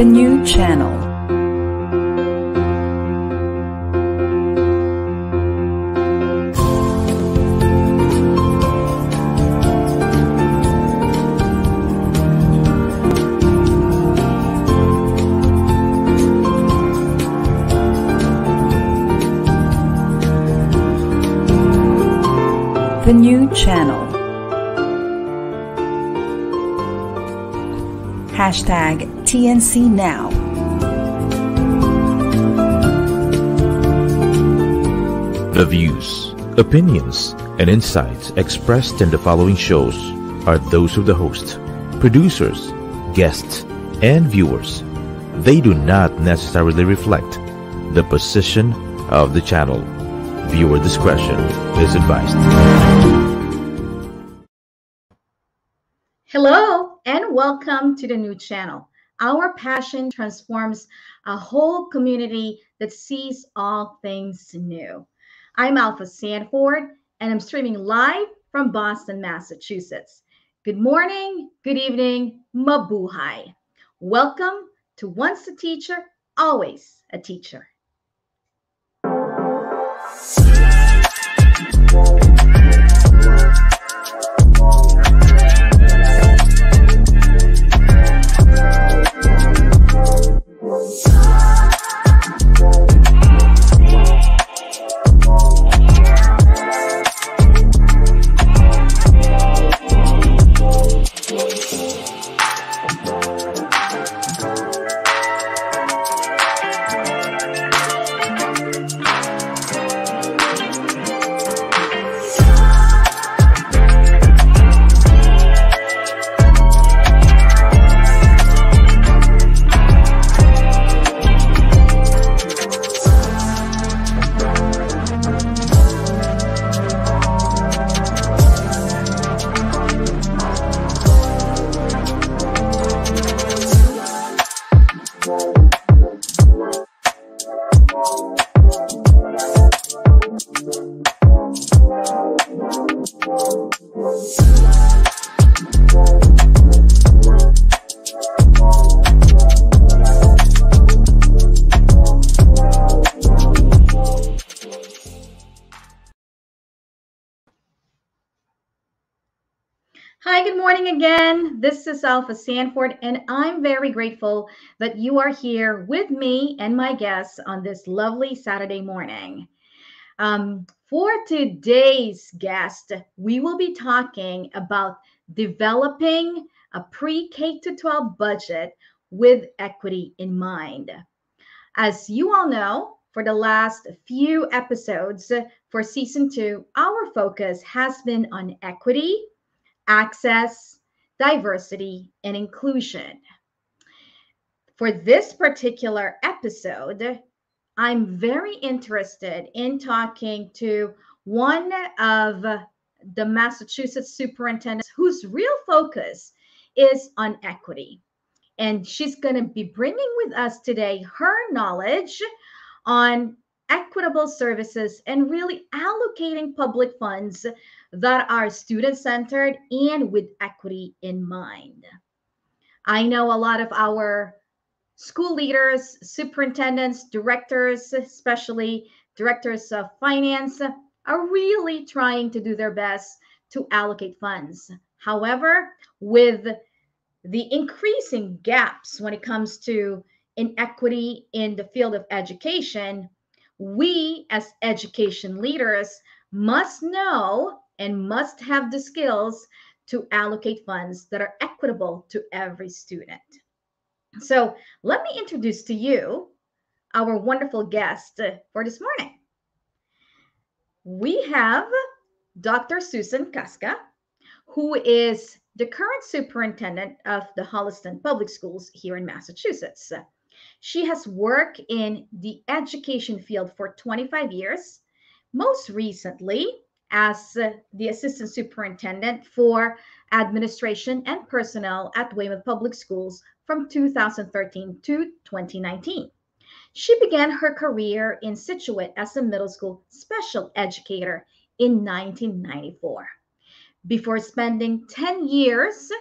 The new channel. The new channel. Hashtag TNCNow. The views, opinions, and insights expressed in the following shows are those of the host, producers, guests, and viewers. They do not necessarily reflect the position of the channel. Viewer discretion is advised. Hello and welcome to the new channel. Our passion transforms a whole community that sees all things new. I'm Alpha Sanford and I'm streaming live from Boston, Massachusetts. Good morning, good evening, mabuhay. Welcome to Once a Teacher, Always a Teacher. Hi, good morning again. This is Alpha Sanford, and I'm very grateful that you are here with me and my guests on this lovely Saturday morning. For today's guest, we will be talking about developing a pre-K-12 budget with equity in mind. As you all know, for the last few episodes for Season 2, our focus has been on equity, access, diversity, and inclusion. For this particular episode, I'm very interested in talking to one of the Massachusetts superintendents whose real focus is on equity. And she's going to be bringing with us today her knowledge on equitable services and really allocating public funds that are student-centered and with equity in mind. I know a lot of our school leaders, superintendents, directors, especially directors of finance, are really trying to do their best to allocate funds. However, with the increasing gaps when it comes to inequity in the field of education, we as education leaders must know and must have the skills to allocate funds that are equitable to every student. So let me introduce to you our wonderful guest for this morning. We have Dr. Susan Kustka, who is the current superintendent of the Holliston Public Schools here in Massachusetts. She has worked in the education field for 25 years, most recently as the assistant superintendent for administration and personnel at Weymouth Public Schools from 2013 to 2019. She began her career in Scituate as a middle school special educator in 1994, before spending 10 years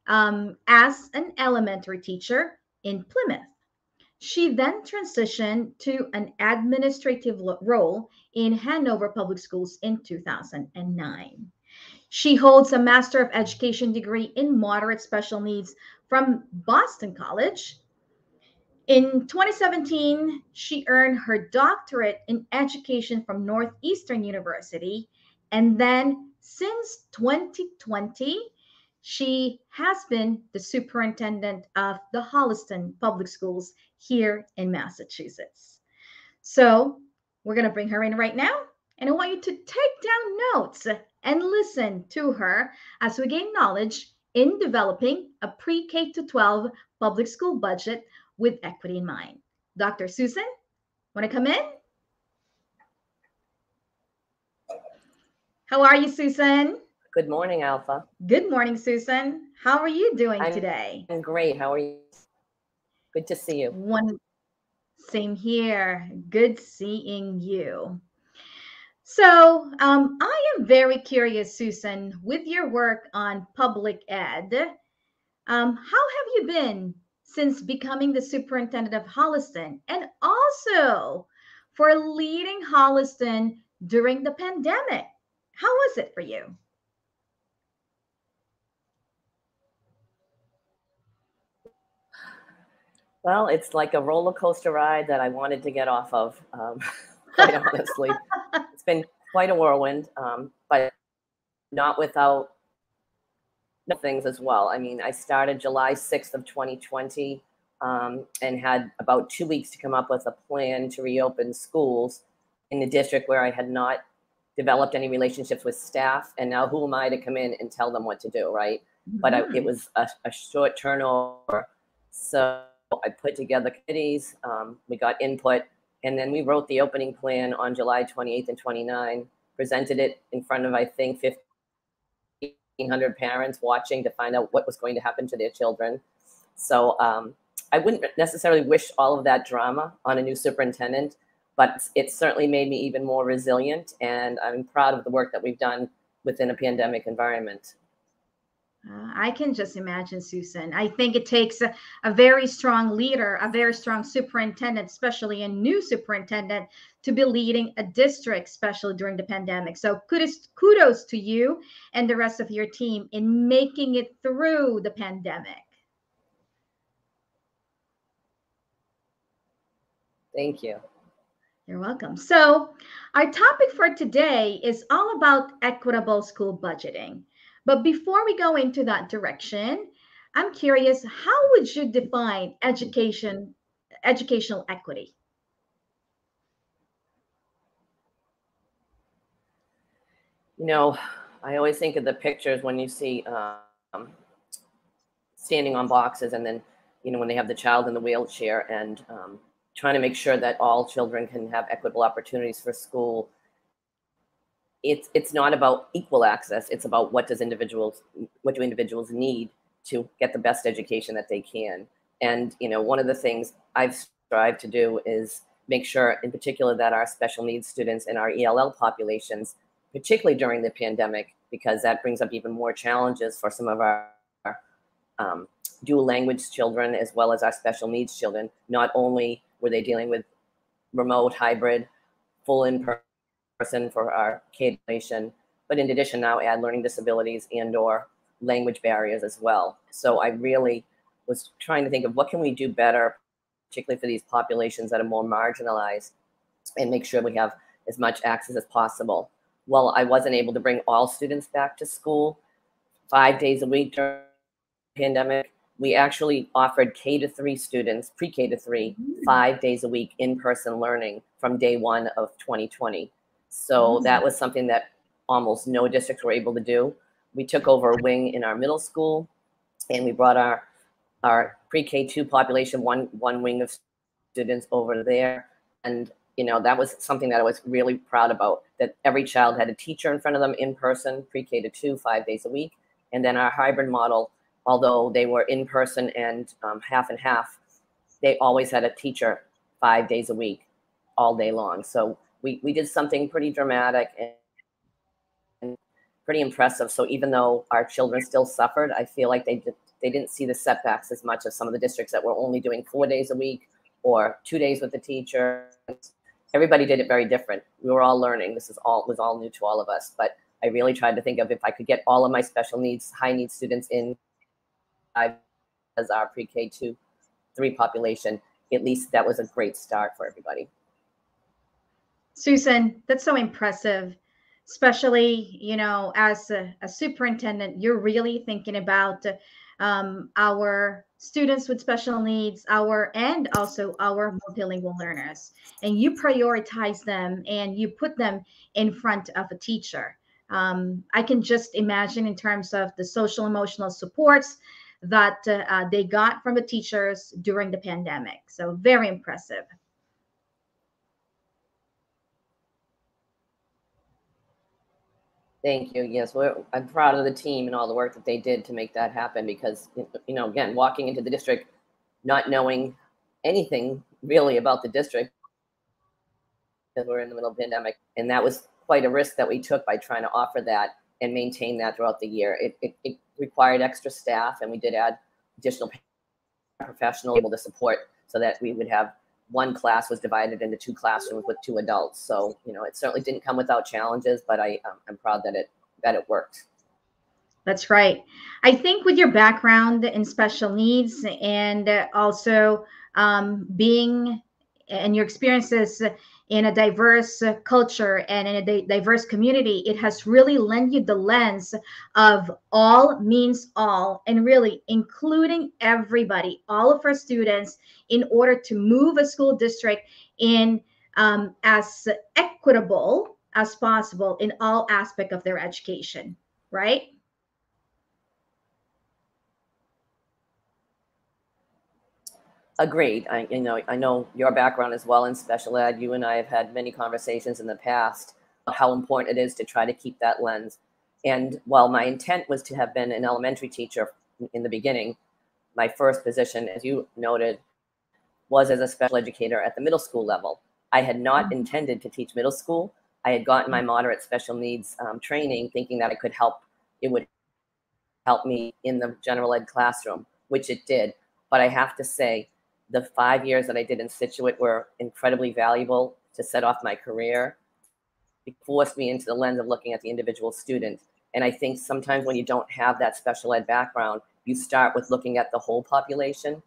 as an elementary teacher in Plymouth. She then transitioned to an administrative role in Hanover Public Schools in 2009. She holds a Master of Education degree in Moderate Special Needs from Boston College. In 2017, she earned her doctorate in education from Northeastern University. And then since 2020, she has been the superintendent of the Holliston Public Schools here in Massachusetts. So we're going to bring her in right now. And I want you to take down notes and listen to her as we gain knowledge in developing a pre-K to 12 public school budget with equity in mind. Dr. Susan, want to come in? How are you, Susan? Good morning, Alpha. Good morning, Susan. How are you doing today? I'm great. How are you? Good to see you. Same here. Good seeing you. So I am very curious, Susan, with your work on public ed, how have you been since becoming the superintendent of Holliston, and also for leading Holliston during the pandemic? How was it for you? Well, it's like a roller coaster ride that I wanted to get off of, quite honestly. It's been quite a whirlwind, but not without things as well. I mean, I started July 6th of 2020 and had about 2 weeks to come up with a plan to reopen schools in the district where I had not developed any relationships with staff. And now who am I to come in and tell them what to do, right? But it was a short turnover. So I put together committees, we got input, and then we wrote the opening plan on July 28th and 29th, presented it in front of, I think, 1,500 parents watching to find out what was going to happen to their children. So I wouldn't necessarily wish all of that drama on a new superintendent, but it certainly made me even more resilient, and I'm proud of the work that we've done within a pandemic environment. I can just imagine, Susan. I think it takes a very strong leader, a very strong superintendent, especially a new superintendent, to be leading a district, especially during the pandemic. So kudos to you and the rest of your team in making it through the pandemic. Thank you. You're welcome. So our topic for today is all about equitable school budgeting. But before we go into that direction, I'm curious, how would you define educational equity? You know, I always think of the pictures when you see standing on boxes, and then, you know, when they have the child in the wheelchair, and trying to make sure that all children can have equitable opportunities for school. It's not about equal access. It's about what do individuals need to get the best education that they can. And, you know, one of the things I've strived to do is make sure in particular that our special needs students and our ELL populations, particularly during the pandemic, because that brings up even more challenges for some of our dual language children as well as our special needs children. Not only were they dealing with remote, hybrid, full in-person for our K population, but in addition now add learning disabilities and or language barriers as well. So I really was trying to think of what can we do better, particularly for these populations that are more marginalized, and make sure we have as much access as possible. Well, I wasn't able to bring all students back to school 5 days a week during the pandemic. We actually offered K-3 students, pre-K to 3, 5 days a week in-person learning from day one of 2020. So that was something that almost no districts were able to do. We took over a wing in our middle school, and we brought our pre-K2 population, one wing of students over there. And, you know, that was something that I was really proud about, that every child had a teacher in front of them in person, pre-K to 2, 5 days a week. And then our hybrid model, although they were in person and half and half, they always had a teacher 5 days a week, all day long. So we did something pretty dramatic, and pretty impressive. So even though our children still suffered, I feel like they didn't see the setbacks as much as some of the districts that were only doing 4 days a week or 2 days with the teacher. Everybody did it very different. We were all learning. This was all new to all of us. But I really tried to think of if I could get all of my special needs, high needs students in as our pre-K 3 population, at least that was a great start for everybody. Susan, that's so impressive, especially, you know, as a superintendent, you're really thinking about our students with special needs, and also our multilingual learners, and you prioritize them and you put them in front of a teacher. I can just imagine in terms of the social emotional supports that they got from the teachers during the pandemic. So very impressive. Thank you. Yes, I'm proud of the team and all the work that they did to make that happen because, you know, again, walking into the district, not knowing anything really about the district because we're in the middle of the pandemic. And that was quite a risk that we took by trying to offer that and maintain that throughout the year. It required extra staff, and we did add additional professionals able to support so that we would have one class was divided into 2 classrooms with 2 adults. So, you know, it certainly didn't come without challenges, but I'm proud that it worked. That's right. I think with your background in special needs and also being and your experiences in a diverse culture and in a diverse community, it has really lent you the lens of all means all, and really including everybody, all of our students, in order to move a school district in as equitable as possible in all aspects of their education, right? Agreed. I know your background as well in special ed. You and I have had many conversations in the past about how important it is to try to keep that lens. And while my intent was to have been an elementary teacher in the beginning, my first position, as you noted, was as a special educator at the middle school level. I had not intended to teach middle school. I had gotten my moderate special needs training thinking that it would help me in the general ed classroom, which it did. But I have to say, the 5 years that I did in Scituate were incredibly valuable to set off my career. It forced me into the lens of looking at the individual student. And I think sometimes when you don't have that special ed background, you start with looking at the whole population.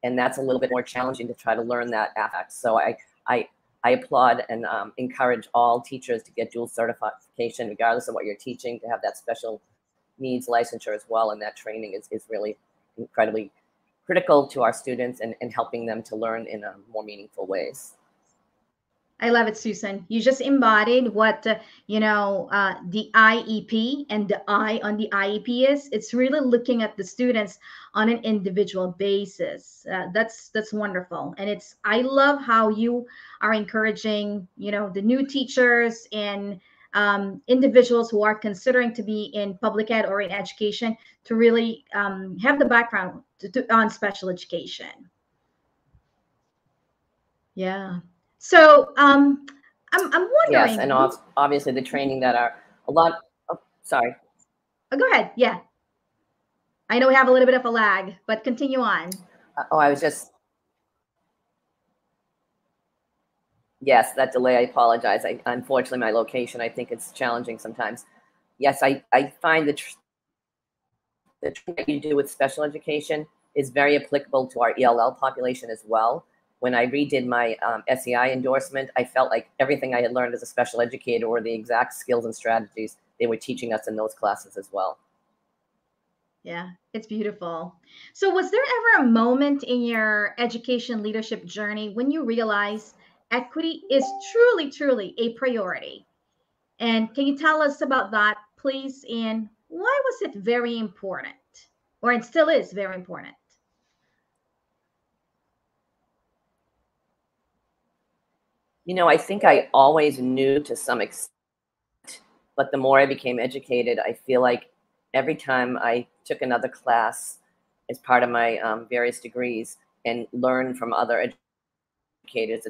And that's a little bit more challenging to try to learn that aspect. So I applaud and encourage all teachers to get dual certification, regardless of what you're teaching, to have that special needs licensure as well. And that training is really incredibly critical to our students and helping them to learn in more meaningful ways. I love it, Susan. You just embodied what, the IEP and the I on the IEP is. It's really looking at the students on an individual basis. That's wonderful. And I love how you are encouraging, the new teachers and individuals who are considering to be in public ed or in education to really have the background on special education. Yeah. So I'm wondering. Yes, and obviously the training that are a lot. Oh, sorry. Oh, go ahead. Yeah. I know we have a little bit of a lag, but continue on. I was just. Yes, that delay. I apologize. Unfortunately, my location, I think it's challenging sometimes. Yes, I find the training that you do with special education is very applicable to our ELL population as well. When I redid my SEI endorsement, I felt like everything I had learned as a special educator were the exact skills and strategies they were teaching us in those classes as well. Yeah, it's beautiful. So was there ever a moment in your education leadership journey when you realized equity is truly, truly a priority? And can you tell us about that, please? And why was it very important, or it still is very important? I think I always knew to some extent, but the more I became educated, I feel like every time I took another class as part of my various degrees and learned from other educators,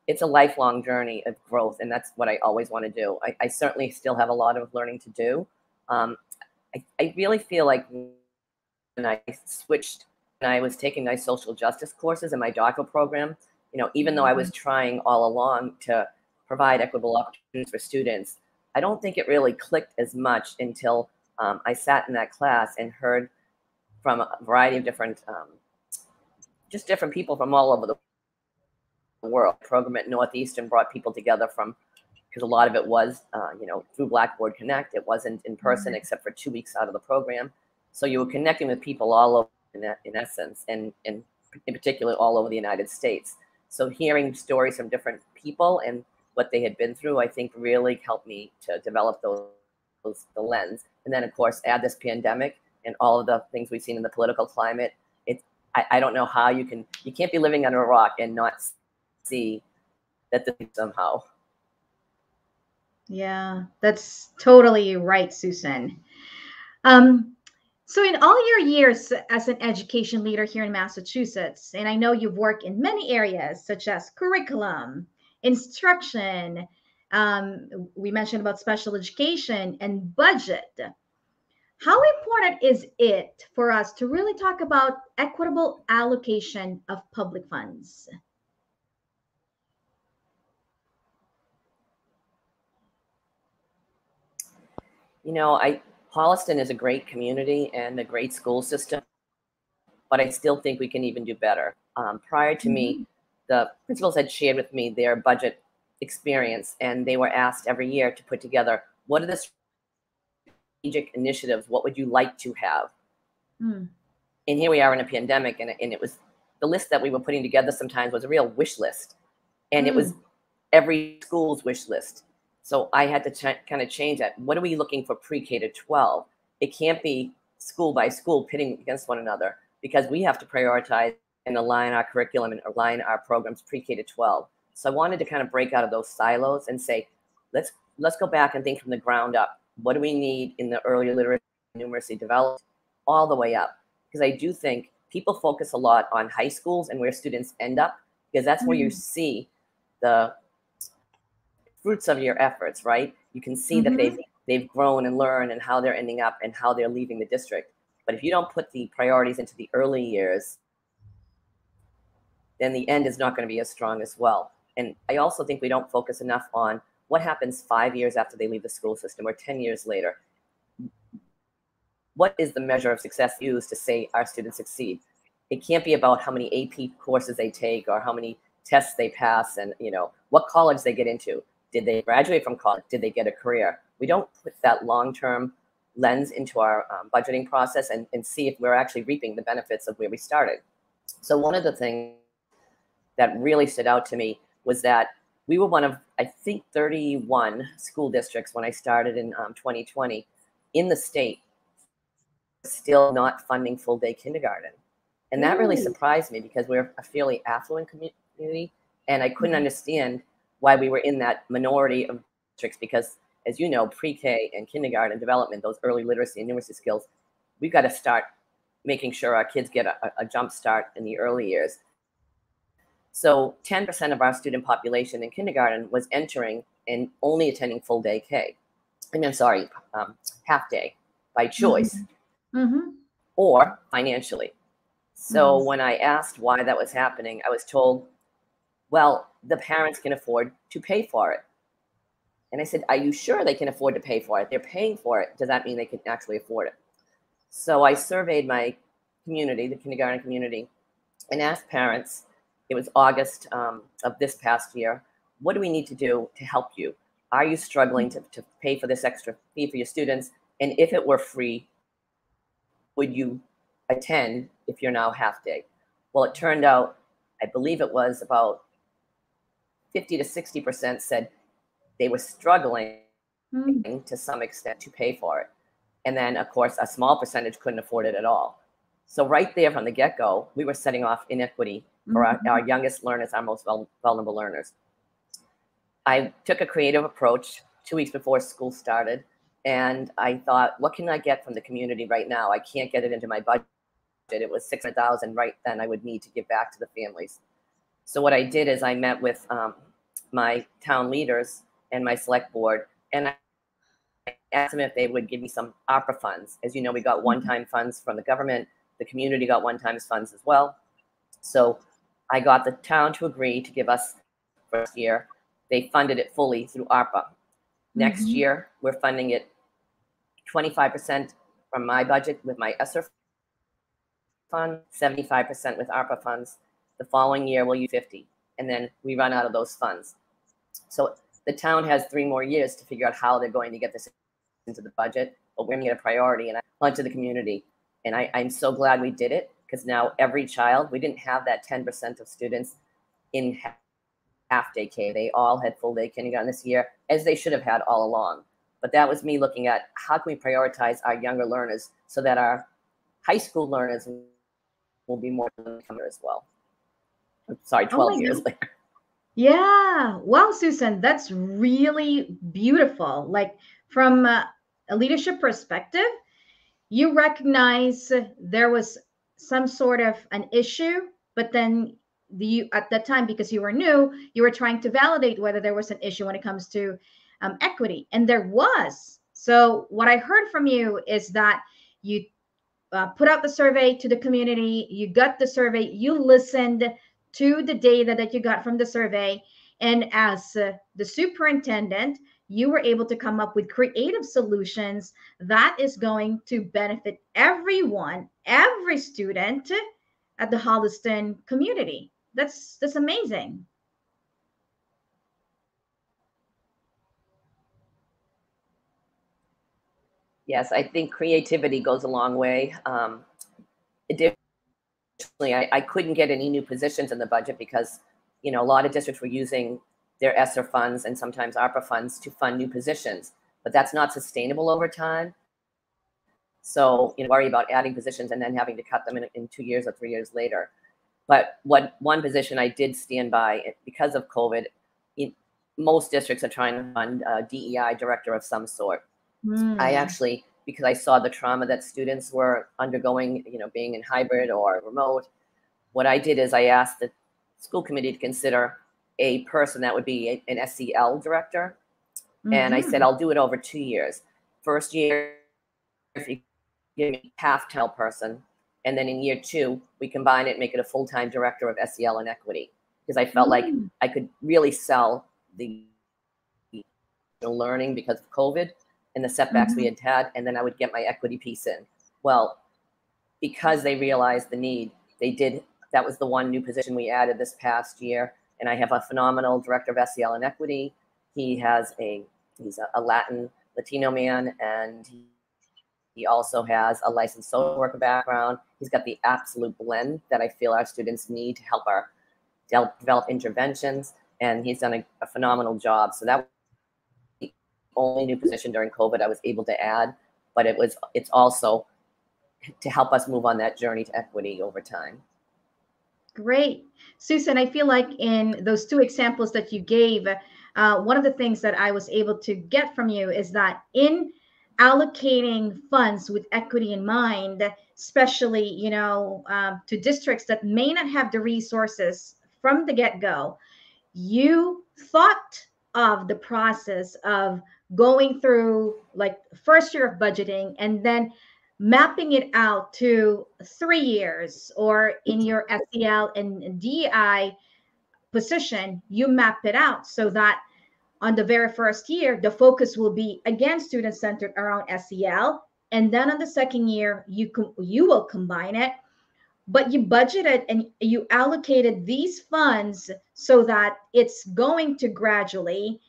it's a lifelong journey of growth, and that's what I always want to do. I certainly still have a lot of learning to do. I really feel like when I switched, and I was taking my social justice courses in my doctoral program, even though I was trying all along to provide equitable opportunities for students, I don't think it really clicked as much until I sat in that class and heard from a variety of different, just different people from all over the world. The program at Northeastern brought people together from, because a lot of it was, through Blackboard Connect. It wasn't in person except for 2 weeks out of the program. So you were connecting with people all over, in essence, and in particular all over the United States. So hearing stories from different people and what they had been through, I think really helped me to develop the lens. And then, of course, add this pandemic and all of the things we've seen in the political climate. I don't know how you can't be living under a rock and not see that this somehow. Yeah, that's totally right, Susan. So in all your years as an education leader here in Massachusetts, and I know you've worked in many areas such as curriculum, instruction, we mentioned about special education and budget. How important is it for us to really talk about equitable allocation of public funds? Holliston is a great community and a great school system, but I still think we can even do better. Prior to me, the principals had shared with me their budget experience, and they were asked every year to put together, what are the strategic initiatives? What would you like to have? And here we are in a pandemic, and it was the list that we were putting together sometimes was a real wish list, and it was every school's wish list. So I had to kind of change that. What are we looking for pre-K-12? It can't be school by school pitting against one another, because we have to prioritize and align our curriculum and align our programs pre-K-12. So I wanted to kind of break out of those silos and say, let's go back and think from the ground up. What do we need in the early literacy and numeracy development all the way up? Because I do think people focus a lot on high schools and where students end up, because that's where you see the fruits of your efforts, right? You can see that they've grown and learned and how they're ending up and how they're leaving the district. But if you don't put the priorities into the early years, then the end is not going to be as strong as well. And I also think we don't focus enough on what happens 5 years after they leave the school system or 10 years later. What is the measure of success used to say our students succeed? It can't be about how many AP courses they take or how many tests they pass and what college they get into. Did they graduate from college? Did they get a career? We don't put that long-term lens into our budgeting process and see if we're actually reaping the benefits of where we started. So one of the things that really stood out to me was that we were one of, I think, 31 school districts when I started in 2020 in the state still not funding full-day kindergarten. And that really surprised me, because we're a fairly affluent community, and I couldn't understand why we were in that minority of districts, because, as you know, pre-K and kindergarten development, those early literacy and numeracy skills, we've got to start making sure our kids get a jump start in the early years. So 10% of our student population in kindergarten was entering and only attending full day K. Half day by choice or financially. So when I asked why that was happening, I was told, well, the parents can afford to pay for it. And I said, are you sure they can afford to pay for it? They're paying for it. Does that mean they can actually afford it? So I surveyed my community, the kindergarten community, and asked parents, it was August of this past year, what do we need to do to help you? Are you struggling to pay for this extra fee for your students? And if it were free, would you attend if you're now half day? Well, it turned out, I believe it was about 50 to 60% said they were struggling to some extent to pay for it. And then, of course, a small percentage couldn't afford it at all. So right there from the get-go, we were setting off inequity for our youngest learners, our most vulnerable learners. I took a creative approach 2 weeks before school started, and I thought, what can I get from the community right now? I can't get it into my budget. It was $600,000 right then I would need to give back to the families. So what I did is I met with my town leaders and my select board, and I asked them if they would give me some ARPA funds. As you know, we got one-time funds from the government. The community got one-time funds as well. So I got the town to agree to give us first year. They funded it fully through ARPA. Next year, we're funding it 25% from my budget with my ESSER fund, 75% with ARPA funds. The following year, we'll use 50, and then we run out of those funds. So the town has 3 more years to figure out how they're going to get this into the budget, but we're making it a priority and I went to the community. And I'm so glad we did it, because now every child, we didn't have that 10% of students in half-day K. They all had full-day kindergarten this year, as they should have had all along. But that was me looking at how can we prioritize our younger learners so that our high school learners will be more income as well. Sorry, 12 years later. Yeah. Wow, Susan, that's really beautiful. Like, from a leadership perspective, you recognize there was some sort of an issue, but then at that time, because you were new, you were trying to validate whether there was an issue when it comes to equity, and there was. So what I heard from you is that you put out the survey to the community, you got the survey, you listened to the data that you got from the survey, and as the superintendent, you were able to come up with creative solutions that is going to benefit everyone, every student at the Holliston community. That's amazing. Yes, I think creativity goes a long way. Additionally, I couldn't get any new positions in the budget because, you know, a lot of districts were using their ESSER funds and sometimes ARPA funds to fund new positions, but that's not sustainable over time. So, you know, worry about adding positions and then having to cut them in 2 years or 3 years later. But one position I did stand by because of COVID, most districts are trying to fund a DEI director of some sort. I actually, because I saw the trauma that students were undergoing, you know, being in hybrid or remote, what I did is I asked the school committee to consider a person that would be an SEL director. And I said, I'll do it over 2 years. First year, if you give me half-time person, and then in year 2, we combine it and make it a full-time director of SEL and equity. Because I felt like I could really sell the learning because of COVID and the setbacks we had, and then I would get my equity piece in. Well, because they realized the need, they did. That was the one new position we added this past year, and I have a phenomenal director of SEL and equity. He's a Latino man, and he also has a licensed social worker background. He's got the absolute blend that I feel our students need to help develop interventions, and he's done a phenomenal job. So that was the only new position during COVID I was able to add, but it's also to help us move on that journey to equity over time. Great. Susan, I feel like in those 2 examples that you gave, one of the things that I was able to get from you is that in allocating funds with equity in mind, especially, you know, to districts that may not have the resources from the get-go, you thought of the process of going through like first year of budgeting and then mapping it out to 3 years, or in your SEL and DEI position, you map it out so that on the very first year, the focus will be again student-centered around SEL, and then on the second year, you will combine it. But you budgeted and you allocated these funds so that it's going to gradually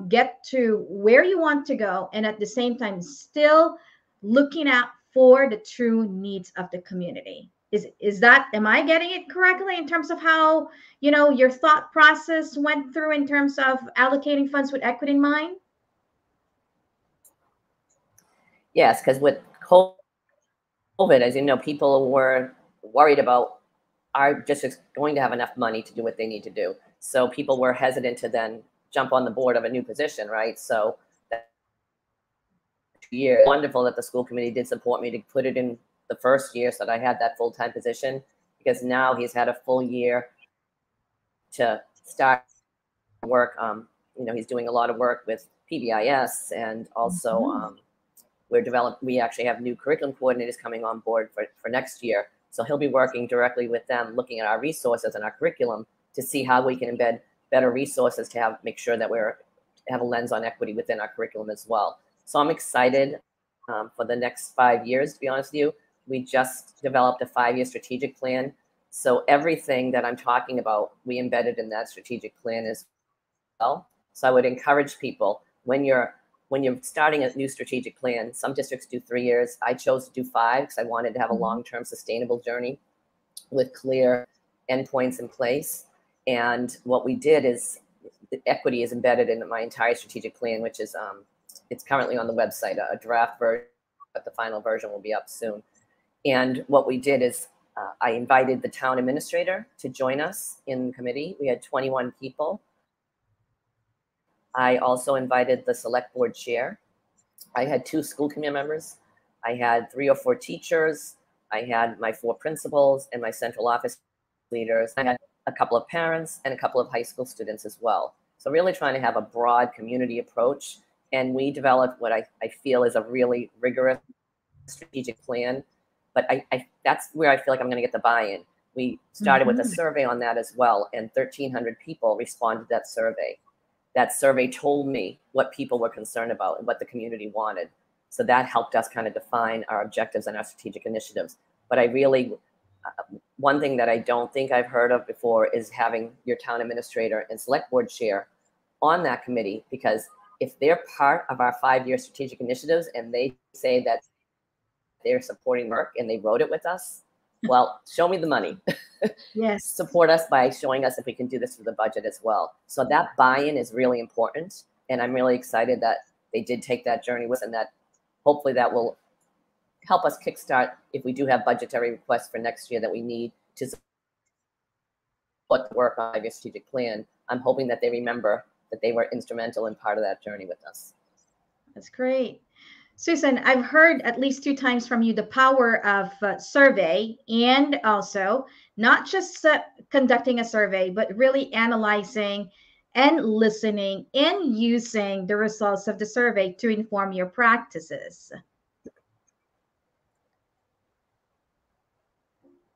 get to where you want to go, and at the same time still looking out for the true needs of the community. Am I getting it correctly in terms of how, you know, your thought process went through in terms of allocating funds with equity in mind? Yes, because with COVID, as you know, people were worried about our districts going to have enough money to do what they need to do. So people were hesitant to then jump on the board of a new position, right? So that year, wonderful that the school committee did support me to put it in the first year so that I had that full-time position, because now he's had a full year to start work. He's doing a lot of work with PBIS, and also we actually have new curriculum coordinators coming on board for next year. So he'll be working directly with them, looking at our resources and our curriculum to see how we can embed better resources to make sure that have a lens on equity within our curriculum as well. So I'm excited for the next 5 years, to be honest with you. We just developed a 5-year strategic plan. So everything that I'm talking about, we embedded in that strategic plan as well. So I would encourage people, when you're starting a new strategic plan, some districts do 3 years. I chose to do 5 because I wanted to have a long-term sustainable journey with clear endpoints in place. And what we did is equity is embedded in my entire strategic plan, which is it's currently on the website, a draft version, but the final version will be up soon. And what we did is I invited the town administrator to join us in the committee. We had 21 people. I also invited the select board chair. I had 2 school committee members. I had 3 or 4 teachers. I had my 4 principals and my central office leaders. I had a couple of parents and a couple of high school students as well. So really trying to have a broad community approach. And we developed what I feel is a really rigorous strategic plan. But that's where I feel like I'm going to get the buy-in. We started with a survey on that as well, and 1,300 people responded to that survey. That survey told me what people were concerned about and what the community wanted. So that helped us kind of define our objectives and our strategic initiatives. But I really, one thing that I don't think I've heard of before is having your town administrator and select board chair on that committee, because if they're part of our 5-year strategic initiatives and they say that they're supporting work and they wrote it with us, well, show me the money. Yes. Support us by showing us if we can do this for the budget as well. So that buy-in is really important. And I'm really excited that they did take that journey with us, and that hopefully that will help us kickstart if we do have budgetary requests for next year that we need to support the work on your strategic plan. I'm hoping that they remember that they were instrumental in part of that journey with us. That's great. Susan, I've heard at least 2 times from you the power of survey, and also not just conducting a survey, but really analyzing and listening and using the results of the survey to inform your practices.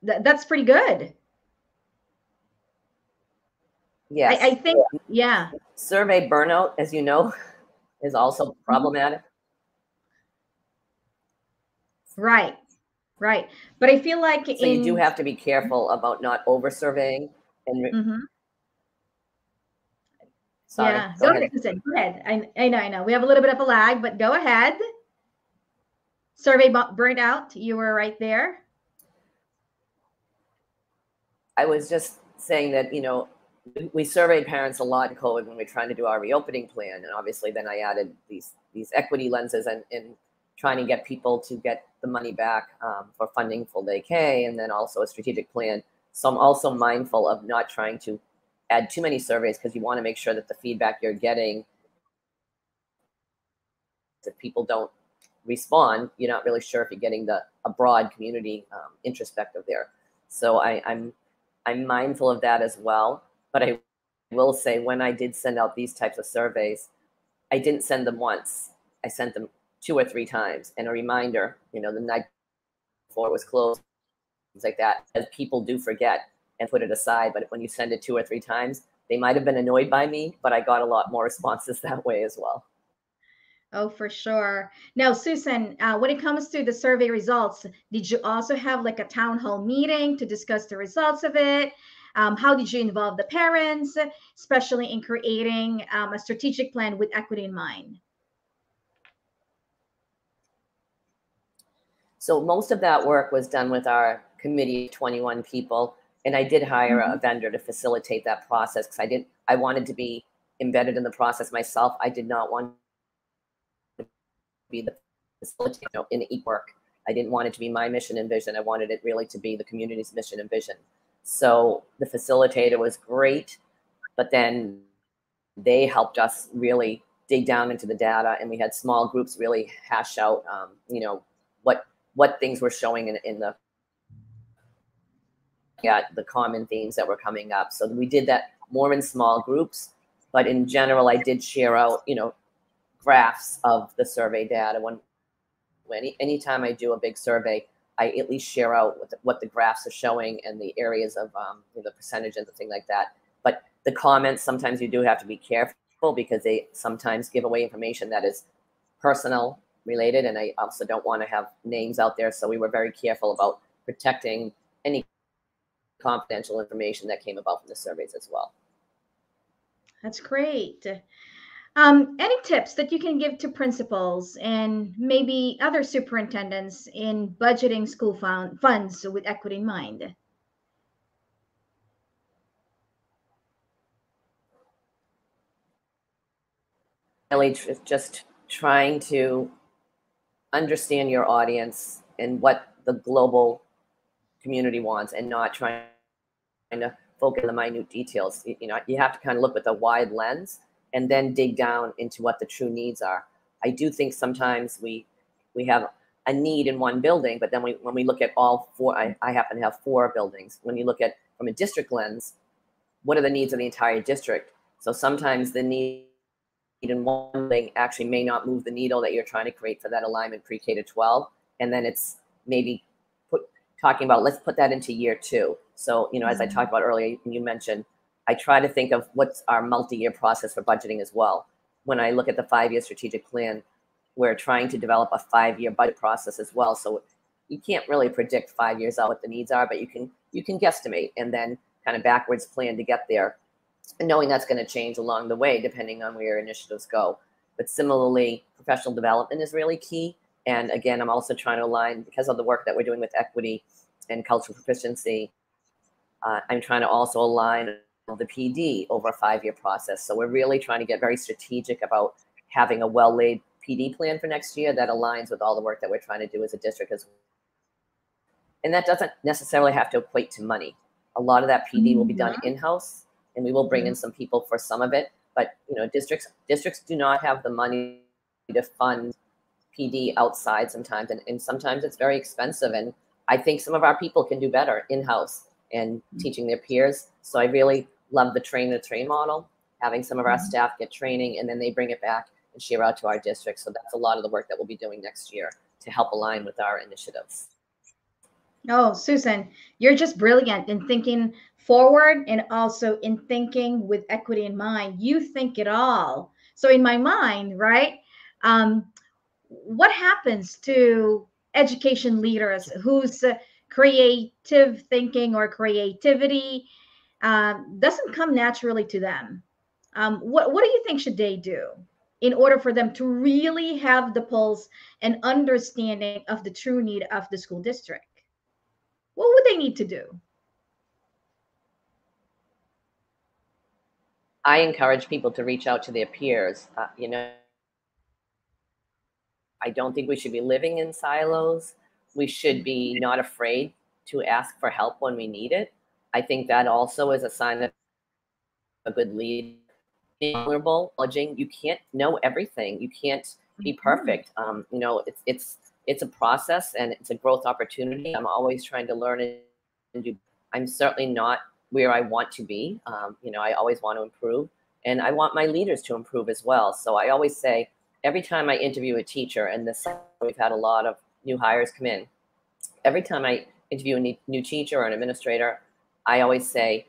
That's pretty good. Yes. I think, yeah. Survey burnout, as you know, is also problematic. Right. But I feel like so you do have to be careful about not over surveying. And sorry, yeah, go ahead. Go ahead. I know. We have a little bit of a lag, but go ahead. Survey burnout. You were right there. I was just saying that, we surveyed parents a lot in COVID when we were trying to do our reopening plan. And obviously then I added these equity lenses and trying to get people to get the money back for funding full day K, and then also a strategic plan. So I'm also mindful of not trying to add too many surveys, because you want to make sure that the feedback you're getting, if people don't respond, you're not really sure if you're getting a broad community introspective there. So I'm mindful of that as well. But I will say, when I did send out these types of surveys, I didn't send them once. I sent them 2 or 3 times, and a reminder, the night before it was closed, things like that, as people do forget and put it aside. But when you send it 2 or 3 times, they might have been annoyed by me, but I got a lot more responses that way as well. Oh, for sure. Now, Susan, when it comes to the survey results, did you also have like a town hall meeting to discuss the results of it? How did you involve the parents, especially in creating a strategic plan with equity in mind? So most of that work was done with our committee of 21 people. And I did hire a vendor to facilitate that process, because I wanted to be embedded in the process myself. I did not want to be the facilitator in e-work. I didn't want it to be my mission and vision. I wanted it really to be the community's mission and vision. So the facilitator was great, but then they helped us really dig down into the data, and we had small groups really hash out, what things were showing in the common themes that were coming up. So we did that more in small groups, But in general, I did share out, graphs of the survey data. Anytime I do a big survey, I at least share out what the graphs are showing and the areas of the percentages and things like that. But the comments, sometimes you do have to be careful because they sometimes give away information that is personal related, and I also don't want to have names out there. So we were very careful about protecting any confidential information that came about from the surveys as well. That's great. Any tips that you can give to principals and maybe other superintendents in budgeting school funds with equity in mind? Really just trying to understand your audience and what the global community wants, and not trying to focus on the minute details. You have to kind of look with a wide lens and then dig down into what the true needs are. I do think sometimes we have a need in one building, but then when we look at all four, I happen to have 4 buildings. When you look at from a district lens, what are the needs of the entire district? So sometimes the need in one thing actually may not move the needle that you're trying to create for that alignment pre-K-12. And then it's maybe talking about, let's put that into year 2. So, as I talked about earlier, you mentioned, I try to think of what's our multi-year process for budgeting as well. When I look at the 5-year strategic plan, we're trying to develop a 5-year budget process as well. So you can't really predict 5 years out what the needs are, but you can guesstimate and then kind of backwards plan to get there, and knowing that's going to change along the way depending on where your initiatives go. But similarly, professional development is really key. And again, I'm also trying to align, because of the work that we're doing with equity and cultural proficiency, I'm trying to also align the PD over a 5-year process. So we're really trying to get very strategic about having a well-laid PD plan for next year that aligns with all the work that we're trying to do as a district as well. And that doesn't necessarily have to equate to money. A lot of that PD will be done in-house, and we will bring in some people for some of it. But districts do not have the money to fund PD outside sometimes, and sometimes it's very expensive. And I think some of our people can do better in-house and teaching their peers. So I really love the train-the-train model, having some of our staff get training and then they bring it back and share out to our district. So that's a lot of the work that we'll be doing next year to help align with our initiatives. Oh, Susan, you're just brilliant in thinking forward and also in thinking with equity in mind. You think it all. So in my mind, right, what happens to education leaders whose creative thinking or creativity doesn't come naturally to them? What do you think should they do in order for them to really have the pulse and understanding of the true need of the school district? What would they need to do? I encourage people to reach out to their peers. I don't think we should be living in silos. We should be not afraid to ask for help when we need it. I think that also is a sign of a good lead. Being vulnerable, acknowledging you can't know everything. You can't be perfect. It's a process and it's a growth opportunity. I'm always trying to learn and do. I'm certainly not where I want to be. I always want to improve, and I want my leaders to improve as well. So I always say, every time I interview a teacher, and this we've had a lot of new hires come in, every time I interview a new teacher or an administrator, I always say,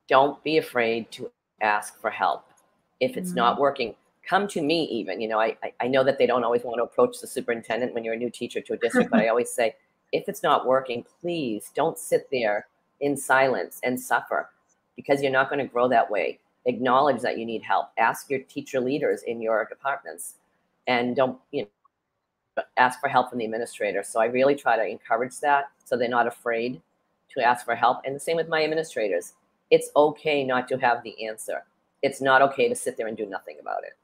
don't be afraid to ask for help. If it's not working, come to me even. I know that they don't always want to approach the superintendent when you're a new teacher to a district, but I always say, if it's not working, please don't sit there in silence and suffer, because you're not going to grow that way. Acknowledge that you need help. Ask your teacher leaders in your departments, and don't ask for help from the administrator. So I really try to encourage that, so they're not afraid to ask for help. And the same with my administrators. It's okay not to have the answer. It's not okay to sit there and do nothing about it.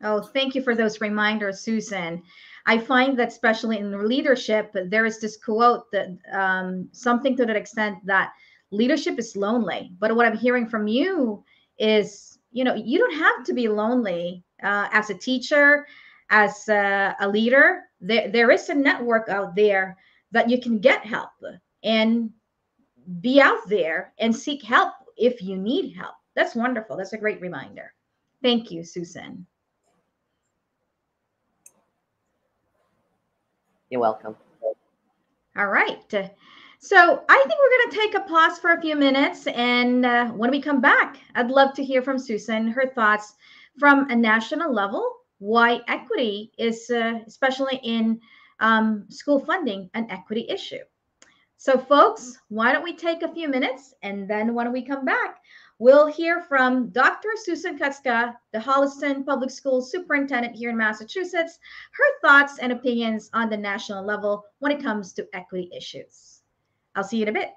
Oh, thank you for those reminders, Susan. I find that especially in leadership, there is this quote that something to that extent that leadership is lonely. But what I'm hearing from you is, you don't have to be lonely as a teacher, as a leader. There is a network out there that you can get help and be out there and seek help if you need help. That's wonderful. That's a great reminder. Thank you, Susan. You're welcome. All right. So I think we're going to take a pause for a few minutes. And when we come back, I'd love to hear from Susan, her thoughts from a national level, why equity is, especially in school funding, an equity issue. So folks, why don't we take a few minutes, and then when we come back, we'll hear from Dr. Susan Kustka, the Holliston Public Schools Superintendent here in Massachusetts, her thoughts and opinions on the national level when it comes to equity issues. I'll see you in a bit.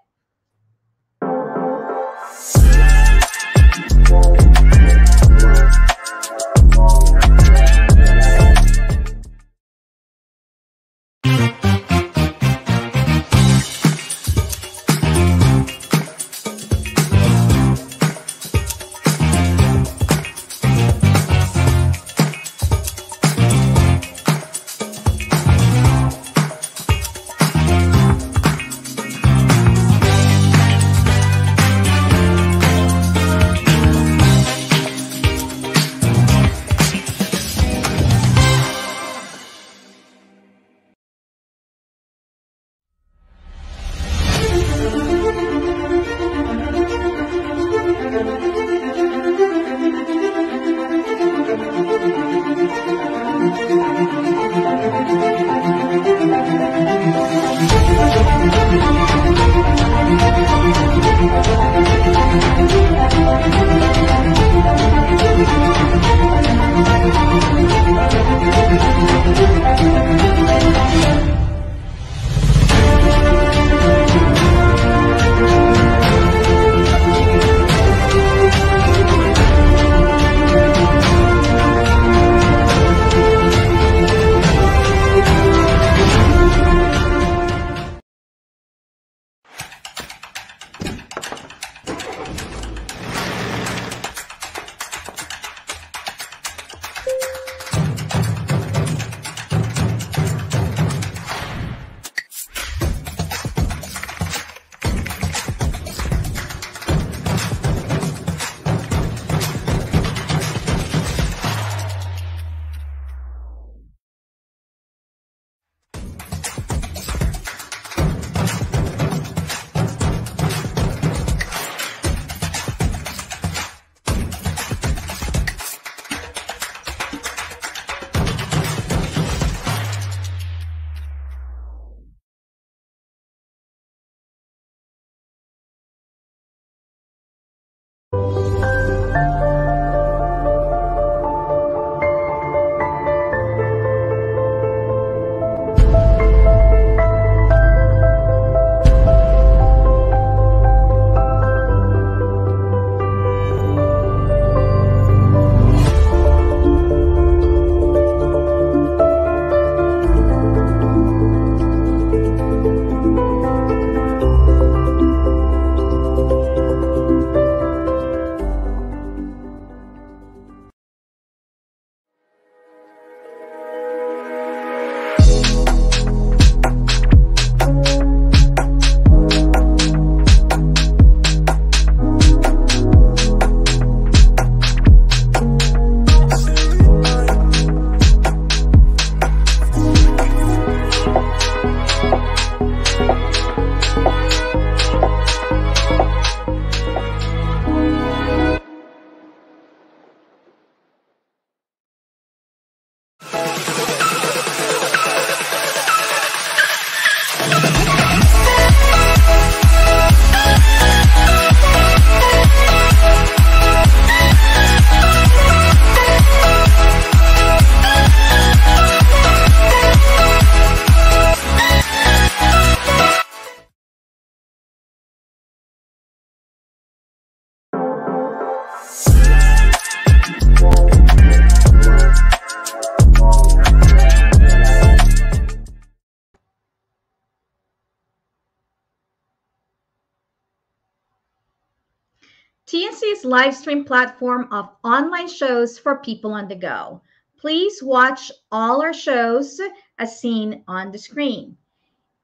TNC's live stream platform of online shows for people on the go. Please watch all our shows as seen on the screen.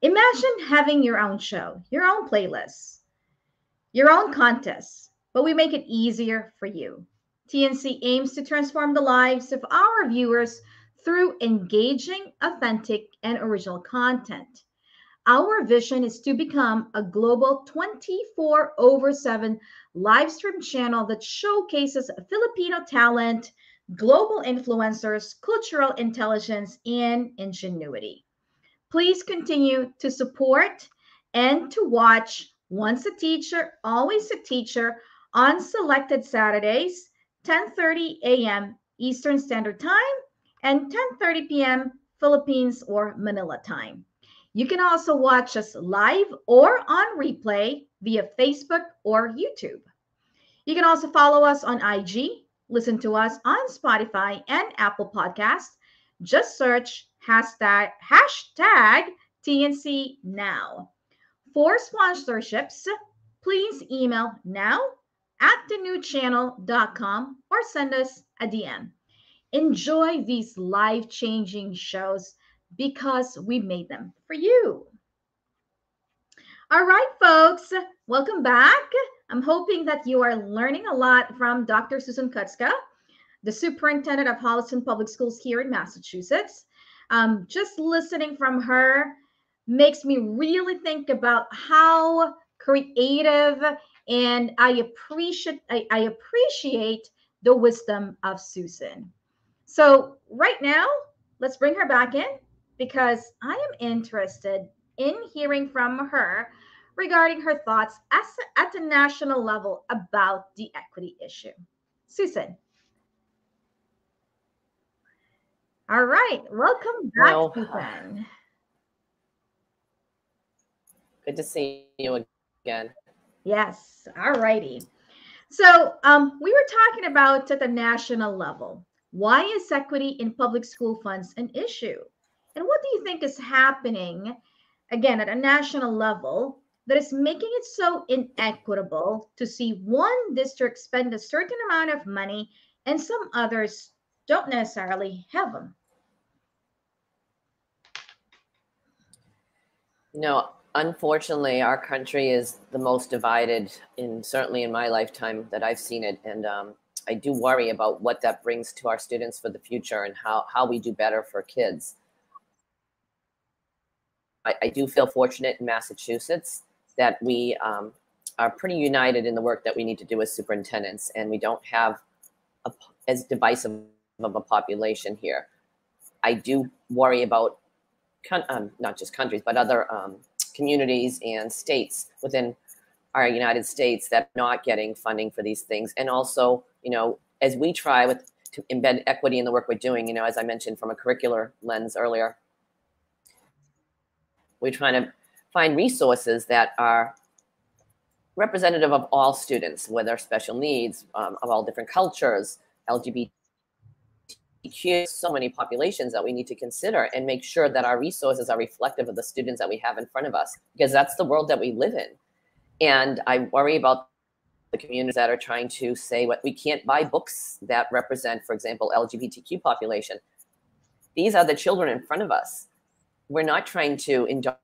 Imagine having your own show, your own playlist, your own contest, but we make it easier for you. TNC aims to transform the lives of our viewers through engaging, authentic, and original content. Our vision is to become a global 24/7 live stream channel that showcases Filipino talent, global influencers, cultural intelligence, and ingenuity. Please continue to support and to watch Once a Teacher, Always a Teacher on selected Saturdays, 10:30 a.m. Eastern Standard Time and 10:30 p.m. Philippines or Manila time. You can also watch us live or on replay via Facebook or YouTube. You can also follow us on IG, listen to us on Spotify and Apple Podcasts. Just search hashtag TNCNow. For sponsorships, please email now@thenewchannel.com or send us a DM. Enjoy these life-changing shows because we made them for you. All right, folks, welcome back. I'm hoping that you are learning a lot from Dr. Susan Kustka, the superintendent of Holliston Public Schools here in Massachusetts. Just listening from her makes me really think about how creative, and I appreciate the wisdom of Susan. So right now, let's bring her back in because I am interested in hearing from her regarding her thoughts at the national level about the equity issue. Susan. All right. Welcome back, Susan. Good to see you again. Yes. All righty. So we were talking about at the national level. Why is equity in public school funds an issue? And what do you think is happening, again, at a national level that is making it so inequitable to see one district spend a certain amount of money and some others don't necessarily have them? Unfortunately, our country is the most divided certainly in my lifetime that I've seen it. And I do worry about what that brings to our students for the future and how we do better for kids. I do feel fortunate in Massachusetts that we are pretty united in the work that we need to do as superintendents, and we don't have as divisive of a population here. I do worry about not just countries, but other communities and states within our United States that are not getting funding for these things. And also, as we try to embed equity in the work we're doing, as I mentioned from a curricular lens earlier, we're trying to find resources that are representative of all students, whether special needs, of all different cultures, LGBTQ, so many populations that we need to consider and make sure that our resources are reflective of the students that we have in front of us, because that's the world that we live in. And I worry about the communities that are trying to say what we can't buy books that represent, for example, LGBTQ population. These are the children in front of us. We're not trying to indoctrinate,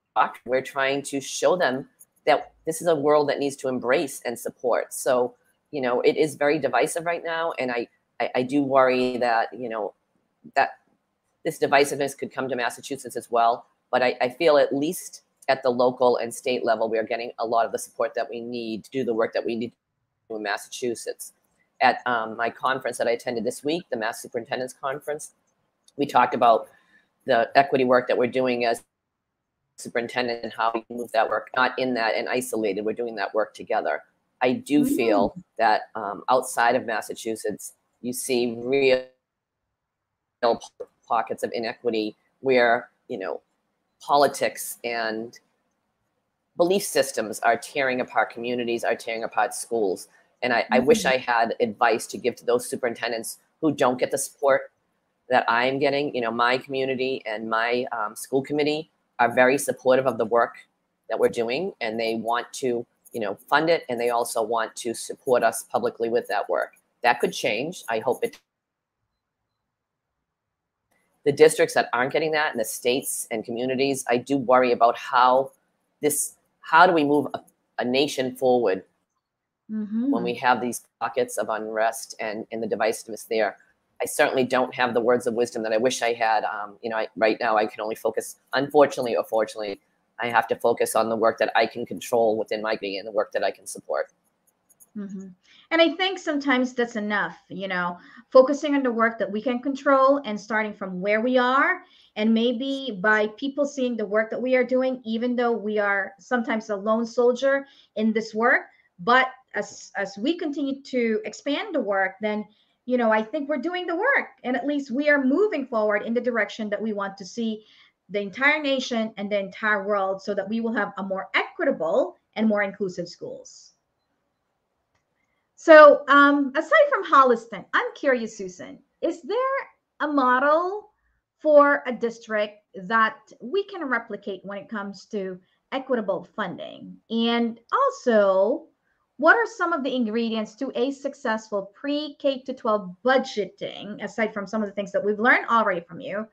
we're trying to show them that this is a world that needs to embrace and support. So, it is very divisive right now. And I do worry that, that this divisiveness could come to Massachusetts as well. But I feel at least at the local and state level, we are getting a lot of the support that we need to do the work that we need to do in Massachusetts. At my conference that I attended this week, the Mass Superintendent's Conference, we talked about the equity work that we're doing as superintendent and how we can move that work, not in that and isolated. We're doing that work together. I do feel that outside of Massachusetts, you see real pockets of inequity where, politics and belief systems are tearing apart communities, are tearing apart schools. And I wish I had advice to give to those superintendents who don't get the support that I'm getting. My community and my school committee are very supportive of the work that we're doing, and they want to, fund it, and they also want to support us publicly with that work. That could change. I hope it. The districts that aren't getting that, and the states and communities, I do worry about how do we move a nation forward when we have these pockets of unrest and the divisiveness there. I certainly don't have the words of wisdom that I wish I had. Right now I can only focus, unfortunately or fortunately, I have to focus on the work that I can control within my community and the work that I can support. Mm-hmm. And I think sometimes that's enough, focusing on the work that we can control and starting from where we are. And maybe by people seeing the work that we are doing, even though we are sometimes a lone soldier in this work, but as we continue to expand the work, then, I think we're doing the work. And at least we are moving forward in the direction that we want to see the entire nation and the entire world, so that we will have a more equitable and more inclusive schools. So aside from Holliston, I'm curious, Susan, is there a model for a district that we can replicate when it comes to equitable funding? And also, what are some of the ingredients to a successful pre-K-12 budgeting, aside from some of the things that we've learned already from you,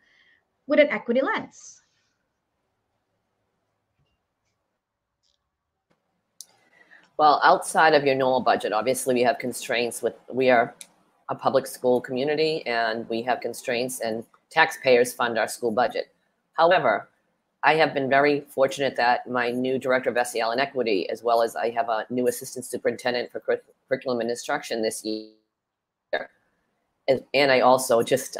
with an equity lens? Well, outside of your normal budget, obviously we have constraints we are a public school community and we have constraints, and taxpayers fund our school budget. However, I have been very fortunate that my new director of SEL and equity, as well as I have a new assistant superintendent for curriculum and instruction this year. And I also just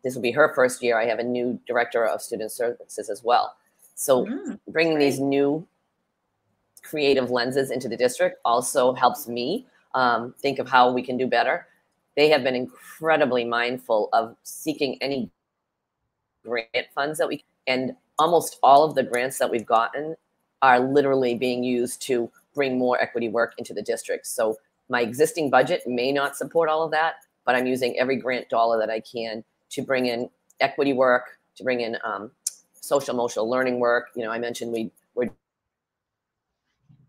this will be her first year, I have a new director of student services as well. So bringing these new creative lenses into the district also helps me think of how we can do better. They have been incredibly mindful of seeking any grant funds that and almost all of the grants that we've gotten are literally being used to bring more equity work into the district. So my existing budget may not support all of that, but I'm using every grant dollar that I can to bring in equity work, to bring in social emotional learning work. I mentioned we're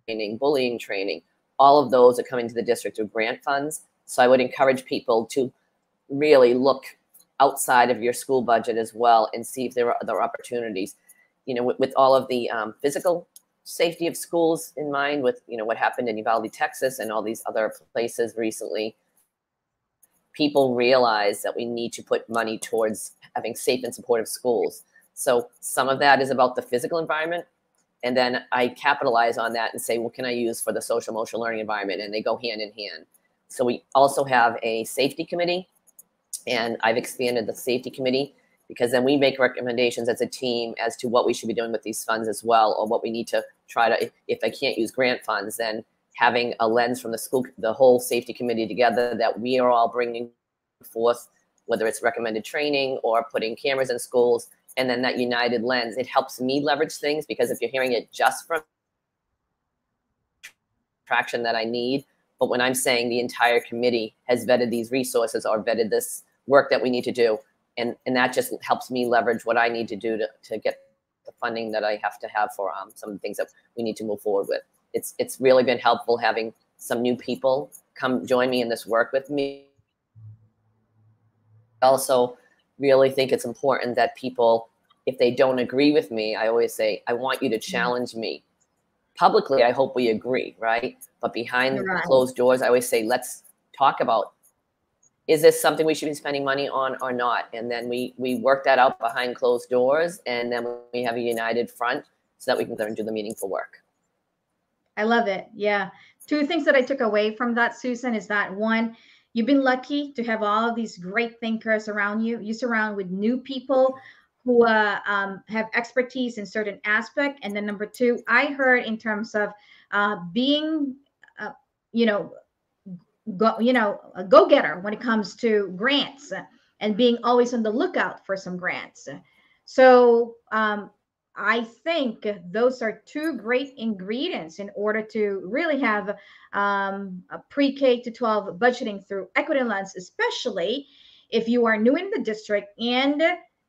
training, bullying training, all of those are coming to the district through grant funds. So I would encourage people to really look outside of your school budget as well and see if there are other opportunities. With all of the physical safety of schools in mind, with what happened in Uvalde, Texas, and all these other places recently, people realize that we need to put money towards having safe and supportive schools. So some of that is about the physical environment. And then I capitalize on that and say, what can I use for the social emotional learning environment? And they go hand in hand. So we also have a safety committee, and I've expanded the safety committee because then we make recommendations as a team as to what we should be doing with these funds as well, or what we need to try to, if I can't use grant funds, then having a lens from the whole safety committee together that we are all bringing forth, whether it's recommended training or putting cameras in schools. And then that united lens, it helps me leverage things, because if you're hearing it just from traction that I need, but when I'm saying the entire committee has vetted these resources or vetted this work that we need to do, and that just helps me leverage what I need to do to get the funding that I have to have for some of the things that we need to move forward with. It's really been helpful having some new people come join me in this work with me. I also really think it's important that people, if they don't agree with me, I always say, I want you to challenge me. Publicly, I hope we agree, right? But behind closed doors, I always say, let's talk about, is this something we should be spending money on or not? And then we work that out behind closed doors, and then we have a united front so that we can go and do the meaningful work. I love it. Yeah. Two things that I took away from that, Susan, is that one, you've been lucky to have all of these great thinkers around you. You surround with new people who have expertise in certain aspect. And then number two, I heard in terms of being, a go-getter when it comes to grants and being always on the lookout for some grants. So I think those are two great ingredients in order to really have a pre-K-12 budgeting through equity lens, especially if you are new in the district, and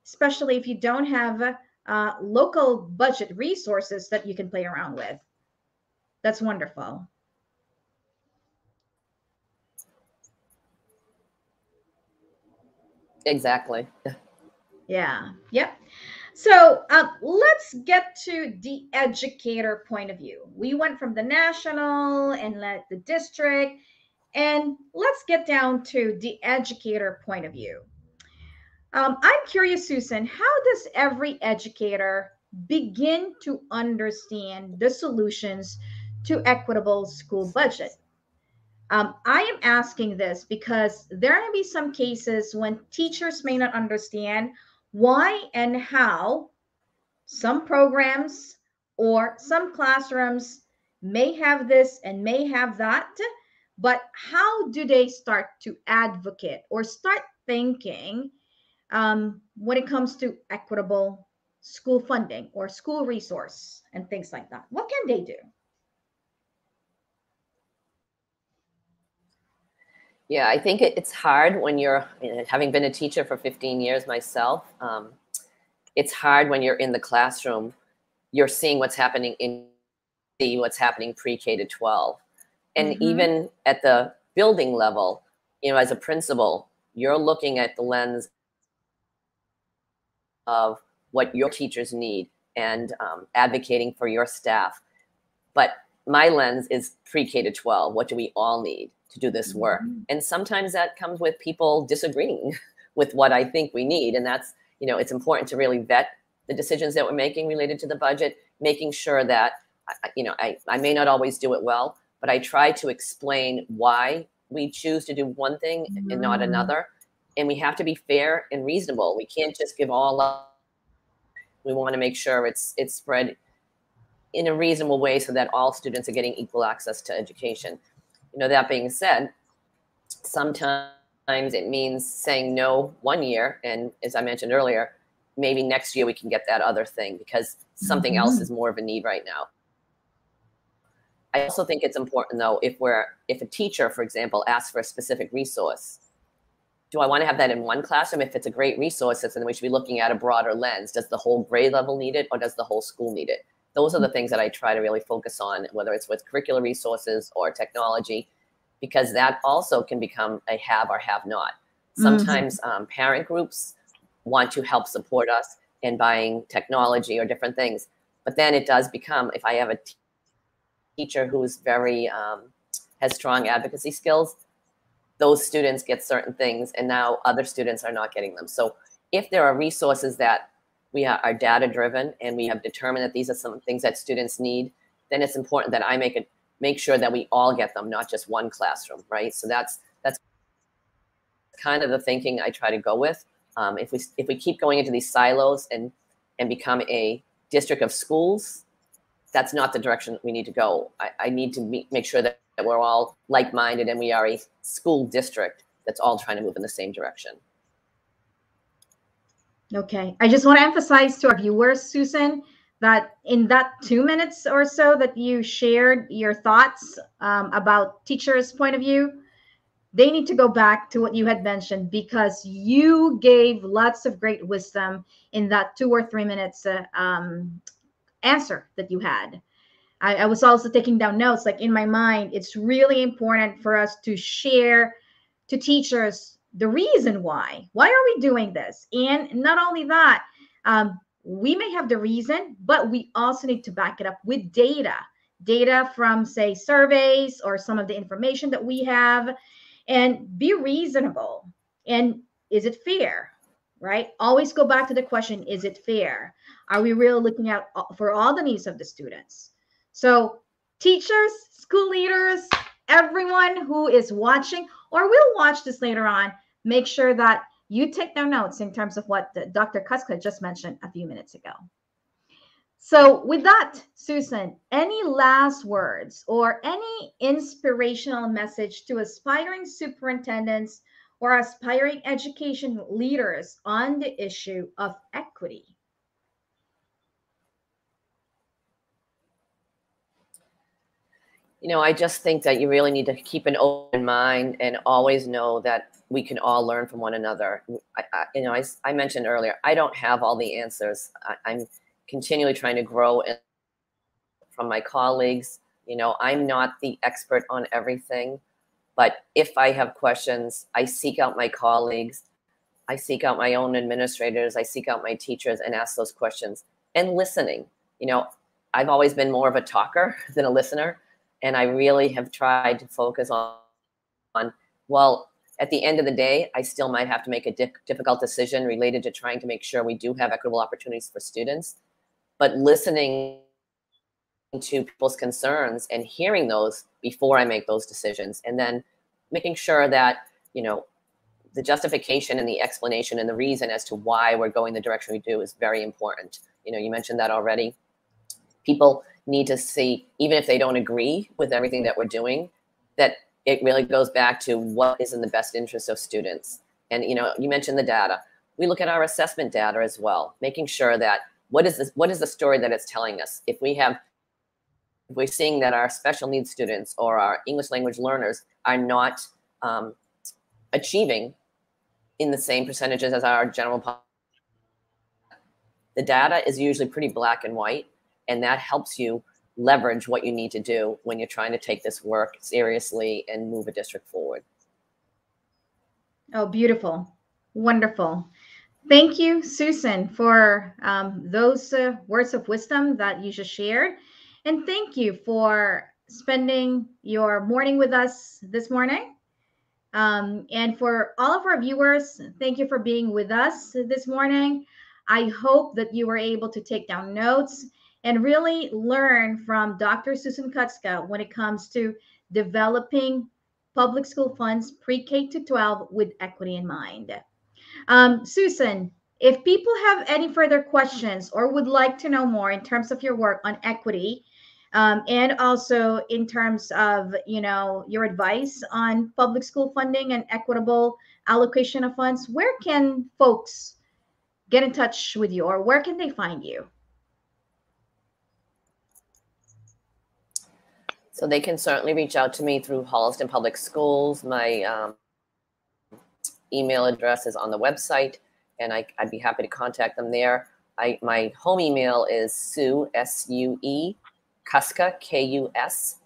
especially if you don't have local budget resources that you can play around with. That's wonderful. Exactly. Yeah. Yep. So let's get to the educator point of view. We went from the national and let the district, and let's get down to the educator point of view. I'm curious, Susan, how does every educator begin to understand the solutions to equitable school budget? I am asking this because there may be some cases when teachers may not understand why and how some programs or some classrooms may have this and may have that, but how do they start to advocate or start thinking when it comes to equitable school funding or school resource and things like that? What can they do? Yeah, I think it's hard when you're, having been a teacher for 15 years myself, it's hard when you're in the classroom, you're seeing what's happening pre-K to 12. And even at the building level, as a principal, you're looking at the lens of what your teachers need and advocating for your staff. But my lens is pre-K to 12. What do we all need to do this work? And sometimes that comes with people disagreeing with what I think we need. And that's, it's important to really vet the decisions that we're making related to the budget, making sure that, I may not always do it well, but I try to explain why we choose to do one thing and not another. And we have to be fair and reasonable. We can't just give all up. We want to make sure it's spread in a reasonable way so that all students are getting equal access to education. That being said, sometimes it means saying no one year. And as I mentioned earlier, maybe next year we can get that other thing because something else is more of a need right now. I also think it's important, though, if a teacher, for example, asks for a specific resource, do I want to have that in one classroom? If it's a great resource, then we should be looking at a broader lens. Does the whole grade level need it or does the whole school need it? Those are the things that I try to really focus on, whether it's with curricular resources or technology, because that also can become a have or have not. Sometimes parent groups want to help support us in buying technology or different things. But then it does become, if I have a teacher who's very, has strong advocacy skills, those students get certain things and now other students are not getting them. So if there are resources that we are data driven and we have determined that these are some things that students need, then it's important that I make sure that we all get them, not just one classroom, right? So that's kind of the thinking I try to go with. If we keep going into these silos and become a district of schools, that's not the direction we need to go. I need to make sure that we're all like-minded and we are a school district that's all trying to move in the same direction. Okay, I just want to emphasize to our viewers, Susan, that in that 2 minutes or so that you shared your thoughts about teachers' point of view, they need to go back to what you had mentioned because you gave lots of great wisdom in that 2 or 3 minutes answer that you had. I was also taking down notes, like in my mind, it's really important for us to share to teachers the reason why are we doing this? And not only that, we may have the reason, but we also need to back it up with data from, say, surveys or some of the information that we have, and be reasonable. And is it fair, right? Always go back to the question, is it fair? Are we really looking out for all the needs of the students? So teachers, school leaders, everyone who is watching or will watch this later on, make sure that you take down notes in terms of what Dr. Kustka just mentioned a few minutes ago. So with that, Susan, any last words or any inspirational message to aspiring superintendents or aspiring education leaders on the issue of equity? I just think that you really need to keep an open mind and always know that we can all learn from one another. I mentioned earlier, I don't have all the answers. I'm continually trying to grow from my colleagues. I'm not the expert on everything, but if I have questions, I seek out my colleagues. I seek out my own administrators, I seek out my teachers and ask those questions. And listening, you know, I've always been more of a talker than a listener. And I really have tried to focus on, well, at the end of the day, I still might have to make a difficult decision related to trying to make sure we do have equitable opportunities for students. But listening to people's concerns and hearing those before I make those decisions, and then making sure that, you know, the justification and the explanation and the reason as to why we're going the direction we do is very important. You know, you mentioned that already. People need to see, even if they don't agree with everything that we're doing, that it really goes back to what is in the best interest of students. And, you know, you mentioned the data. We look at our assessment data as well, making sure that what is the story that it's telling us? If we're seeing that our special needs students or our English language learners are not achieving in the same percentages as our general population, the data is usually pretty black and white, and that helps you leverage what you need to do when you're trying to take this work seriously and move a district forward. Oh, beautiful. Wonderful. Thank you, Susan, for those words of wisdom that you just shared. And thank you for spending your morning with us this morning. And for all of our viewers, thank you for being with us this morning. I hope that you were able to take down notes and really learn from Dr. Susan Kustka when it comes to developing public school funds pre-K to 12 with equity in mind. Susan, if people have any further questions or would like to know more in terms of your work on equity, and also in terms of, you know, your advice on public school funding and equitable allocation of funds, where can folks get in touch with you, or where can they find you? So they can certainly reach out to me through Holliston Public Schools. My email address is on the website, and I'd be happy to contact them there. My home email is Sue, S-U-E, Kustka, K-U-S-T-K-A,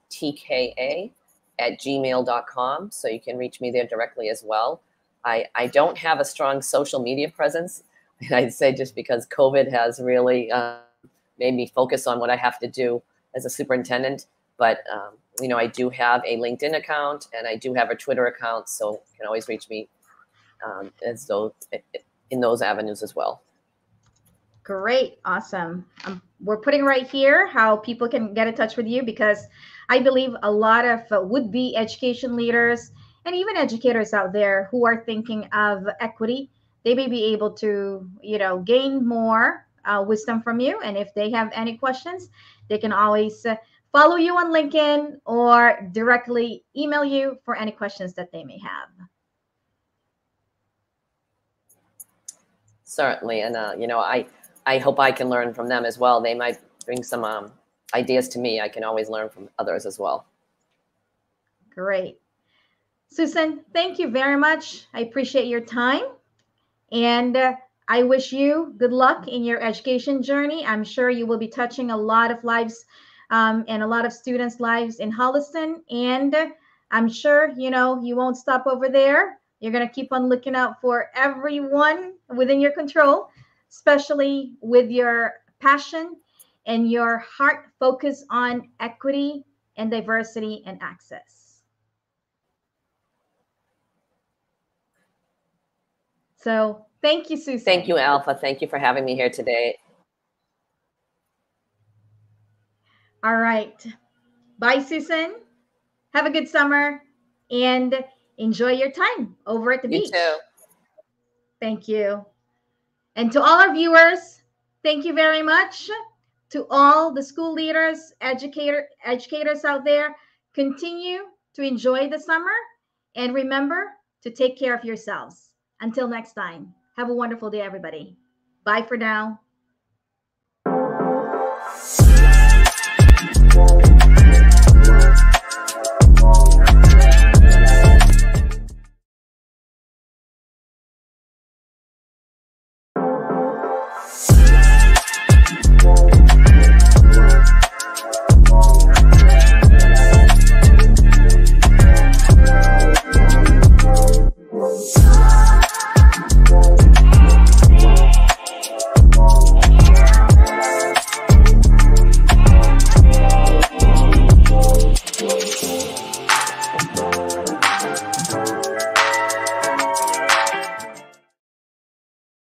@gmail.com. So you can reach me there directly as well. I don't have a strong social media presence, and I'd say just because COVID has really made me focus on what I have to do as a superintendent. But, you know, I do have a LinkedIn account, and I do have a Twitter account, so you can always reach me in those avenues as well. Great. Awesome. We're putting right here how people can get in touch with you, because I believe a lot of would-be education leaders and even educators out there who are thinking of equity, they may be able to, you know, gain more wisdom from you. And if they have any questions, they can always follow you on LinkedIn or directly email you for any questions that they may have. Certainly. And, you know, I hope I can learn from them as well. They might bring some ideas to me. I can always learn from others as well. Great. Susan, thank you very much. I appreciate your time. And I wish you good luck in your education journey. I'm sure you will be touching a lot of lives and a lot of students' lives in Holliston. And I'm sure, you know, you won't stop over there. You're going to keep on looking out for everyone within your control, especially with your passion and your heart focus on equity and diversity and access. So thank you, Susan. Thank you, Alpha. Thank you for having me here today. All right. Bye, Susan. Have a good summer and enjoy your time over at the beach. You too. Thank you. And to all our viewers, thank you very much. To all the school leaders, educators out there, continue to enjoy the summer, and remember to take care of yourselves. Until next time, have a wonderful day, everybody. Bye for now.